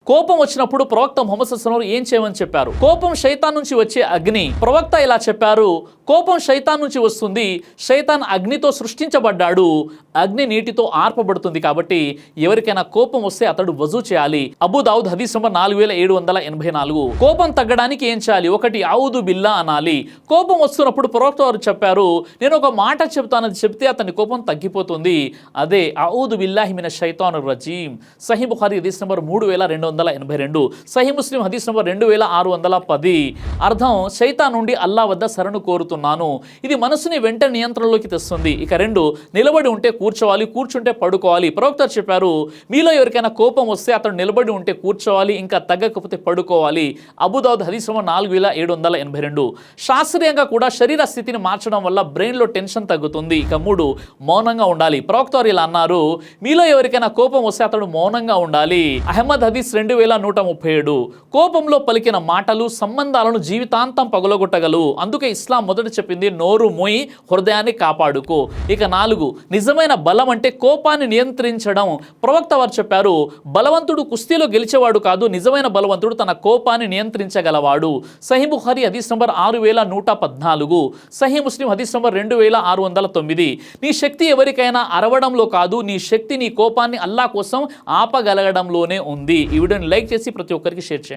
కోపం వచ్చినప్పుడు ప్రవక్త ముహమ్మద్ సల్లల్లాహు అలైహి వసల్లం ఏం చేయమని చెప్పారు? కోపం శైతాన్ నుంచి వచ్చే అగ్ని. ప్రవక్త ఇలా చెప్పారు, కోపం శైతాన్ నుంచి వస్తుంది, శైతాన్ అగ్నితో సృష్టించబడ్డాడు, అగ్ని నీటితో ఆర్పబడుతుంది. కాబట్టి ఎవరికైనా కోపం వస్తే అతడు వజూ చేయాలి. అబూ దావుద్ హదీస్ నంబర్ 4784. కోపం తగ్గడానికి ఏం చేయాలి? ఒకటి, ఔదు బిల్లా అనాలి. కోపం వస్తున్నప్పుడు ప్రవక్త వారు చెప్పారు, నేను ఒక మాట చెప్తానని చెప్తే అతని కోపం తగ్గిపోతుంది. అదే ఔదు బిల్లాహి మినష్ షైతానిర్ రజీమ్. సహీ బుఖారీ హదీస్ నంబర్ 3282, సహీ ముస్లిం హదీస్ నంబర్ 2610. అర్థం, శైతాన్ నుండి అల్లా వద్ద శరణు కోరుతున్నాను. ఇది మనసుని వెంట నియంత్రణలోకి తెస్తుంది. ఇక 2, నిలబడి ఉంటే కూర్చోవాలి, కూర్చుంటే పడుకోవాలి. ప్రవక్త చెప్పారు, మీలో ఎవరికైనా కోపం వస్తే అతడు నిలబడి ఉంటే కూర్చోవాలి, ఇంకా తగ్గకపోతే పడుకోవాలి. అబూ దావుద్ హదీస్ నంబర్ 4782. శాస్త్రీయంగా కూడా శరీర స్థితిని మార్చడం వల్ల బ్రెయిన్లో టెన్షన్ తగ్గుతుంది. ఇక 3, మౌనంగా ఉండాలి. ప్రవక్త వారు ఇలా అన్నారు, మీలో ఎవరికైనా కోపం వస్తే అతడు మౌనంగా ఉండాలి. అహ్మద్ హదీస్ 2137. కోపంలో పలికిన మాటలు సంబంధాలను జీవితాంతం పగలగొట్టగలవు. అందుకే ఇస్లాం మొదట చెప్పింది, నోరు మూయి, హృదయాన్ని కాపాడుకో. ఇక 4, నిజమైన బలం అంటే కోపాన్ని నియంత్రించడం. ప్రవక్త వారు చెప్పారు, బలవంతుడు కుస్తీలో గెలిచేవాడు కాదు, నిజమైన బలవంతుడు తన కోపాన్ని నియంత్రించగలవాడు. సహీ బుఖారీ హదీస్ నంబర్ 6114, సహీ ముస్లిం హదీస్ నంబర్ 2609. నీ శక్తి ఎవరికైనా అరవడంలో కాదు, నీ శక్తి నీ కోపాన్ని అల్లా కోసం ఆపగలగడంలోనే ఉంది. ఈ వీడియోని లైక్ చేసి ప్రతి ఒక్కరికి షేర్ చేయండి.